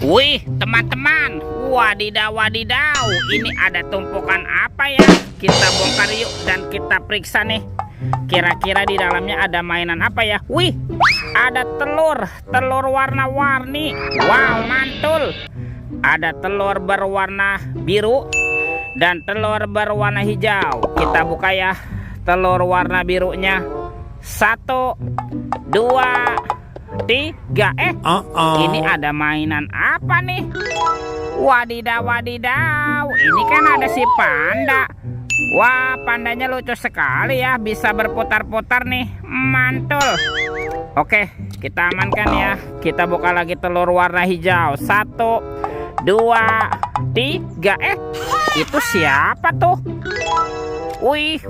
Wih, teman-teman, wadidaw, wadidaw, ini ada tumpukan apa ya? Kita bongkar yuk dan kita periksa nih. Kira-kira di dalamnya ada mainan apa ya? Wih, ada telur warna-warni. Wow, mantul. Ada telur berwarna biru dan telur berwarna hijau. Kita buka ya, telur warna birunya. 1, 2, 3. Ini ada mainan apa nih? Wadidaw, wadidaw, ini kan ada si panda. Wah, pandanya lucu sekali ya, bisa berputar-putar nih, mantul. Oke, kita amankan ya. Kita buka lagi telur warna hijau. 1, 2, 3. Itu siapa tuh? Wih,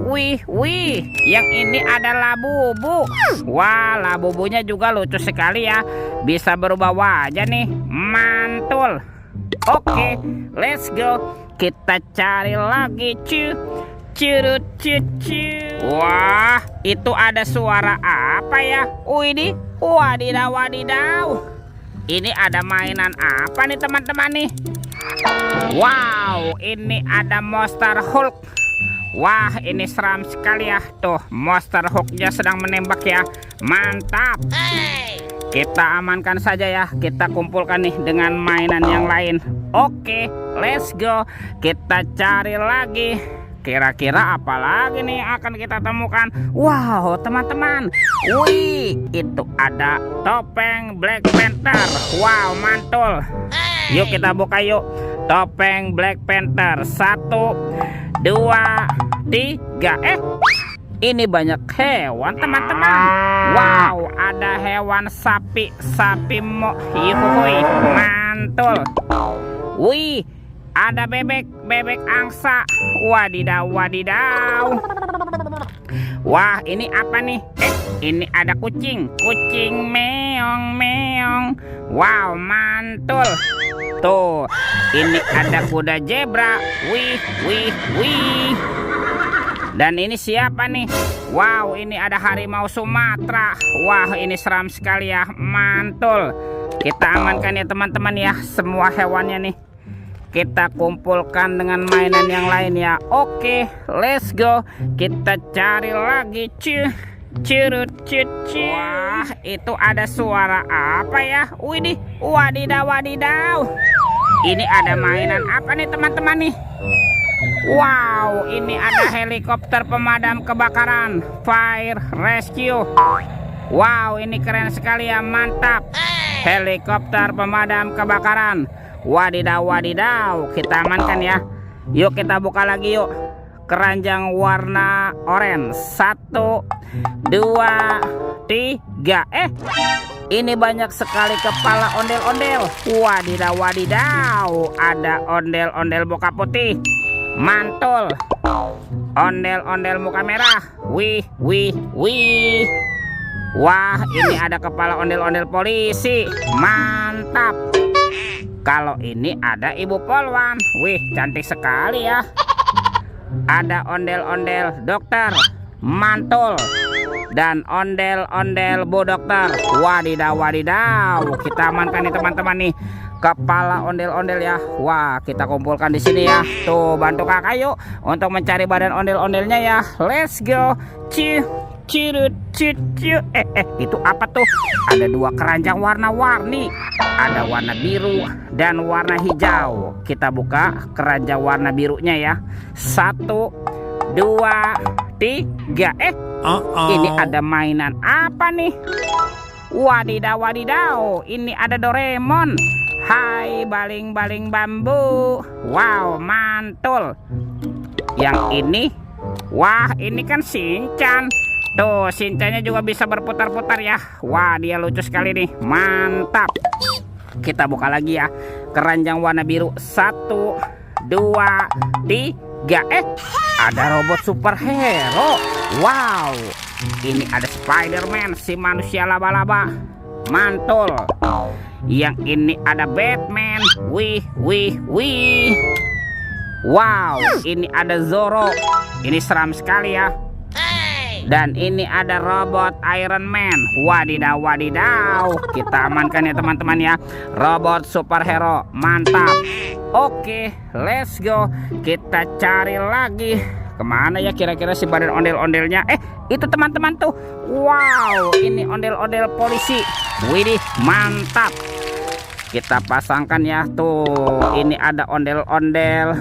yang ini ada labubu. Wah, labubunya juga lucu sekali ya, bisa berubah wajah nih, mantul. Oke, let's go. Kita cari lagi, Wah, itu ada suara apa ya? Wih, wadidaw, wadidaw. Ini ada mainan apa nih teman-teman nih? Wow, ini ada Monster Hulk. Wah, ini seram sekali ya. Tuh, Monster Hulk-nya sedang menembak ya. Mantap. Kita amankan saja ya. Kita kumpulkan nih dengan mainan yang lain. Oke, let's go. Kita cari lagi. Kira-kira apa lagi nih yang akan kita temukan? Wow, teman-teman. Wih, itu ada topeng Black Panther. Wow, mantul. Yuk kita buka yuk. Topeng Black Panther. 1, 2, 3. Ini banyak hewan teman-teman. Wow, ada hewan sapi yuhui, mantul. Wih, ada bebek angsa. Wadidaw, wadidaw. Wah, ini apa nih? Ini ada kucing meong. Wow, mantul. Tuh, ini ada kuda zebra. Wih. Dan ini siapa nih? Wow, ini ada harimau Sumatera. Wah, ini seram sekali ya, mantul. Kita amankan ya teman-teman ya, semua hewannya nih. Kita kumpulkan dengan mainan yang lain ya. Oke, let's go. Kita cari lagi. Wah, itu ada suara apa ya? Widih, wadidaw, wadidaw. Ini ada mainan apa nih teman-teman nih? Wow, ini ada helikopter pemadam kebakaran, fire rescue. Wow, ini keren sekali ya, mantap. Helikopter pemadam kebakaran. Wadidaw, wadidaw. Kita amankan ya. Yuk kita buka lagi yuk. Keranjang warna oranye. 1, 2, 3. Ini banyak sekali kepala ondel-ondel. Wadidaw, wadidaw. Ada ondel-ondel muka putih. Mantul. Ondel-ondel muka merah. Wih. Wah, ini ada kepala ondel-ondel polisi. Mantap. Kalau ini ada ibu polwan. Wih, cantik sekali ya. Ada ondel-ondel dokter. Mantul. Dan ondel-ondel bu dokter. Wadidaw, wadidaw. Kita amankan nih teman-teman nih, kepala ondel-ondel ya. Wah, kita kumpulkan di sini ya. Tuh, bantu kakak yuk untuk mencari badan ondel-ondelnya ya. Let's go. Itu apa tuh? Ada 2 keranjang warna-warni. Ada warna biru dan warna hijau. Kita buka keranjang warna birunya ya. 1, 2, 3. Ini ada mainan apa nih? Wadidaw, wadidaw. Ini ada Doraemon. Hai, baling-baling bambu. Wow, mantul. Yang ini, wah, ini kan Shinchan. Tuh, Shinchannya juga bisa berputar-putar ya. Wah, dia lucu sekali nih, mantap. Kita buka lagi ya. Keranjang warna biru. 1, 2, 3. Ada robot superhero. Wow, ini ada Spider-Man, si manusia laba-laba. Mantul. Yang ini ada Batman. Wih. Wow, ini ada Zoro. Ini seram sekali ya. Dan ini ada robot Iron Man. Wadidaw, wadidaw. Kita amankan ya teman-teman ya. Robot superhero, mantap. Oke, let's go. Kita cari lagi. Kemana ya kira-kira si badan ondel-ondelnya? Itu teman-teman tuh. Wow, ini ondel-ondel polisi. Widih, mantap. Kita pasangkan ya tuh. Ini ada ondel-ondel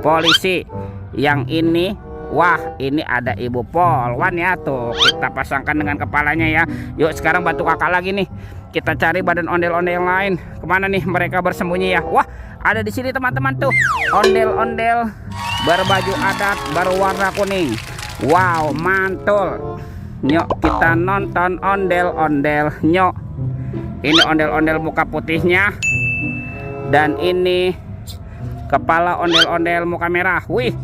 polisi. Yang ini, wah, ini ada Ibu Polwan ya tuh. Kita pasangkan dengan kepalanya ya. Yuk sekarang bantu kakak lagi nih. Kita cari badan ondel-ondel yang lain. Kemana nih mereka bersembunyi ya? Wah, ada di sini teman-teman tuh. Ondel-ondel berbaju adat berwarna kuning. Wow, mantul. Nyok, kita nonton ondel-ondel. Nyok, ini ondel-ondel muka putihnya. Dan ini kepala ondel-ondel muka merah. Wih,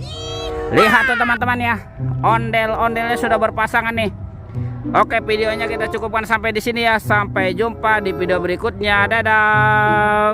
lihat tuh teman-teman ya. Ondel-ondelnya sudah berpasangan nih. Oke, videonya kita cukupkan sampai di sini ya. Sampai jumpa di video berikutnya. Dadah.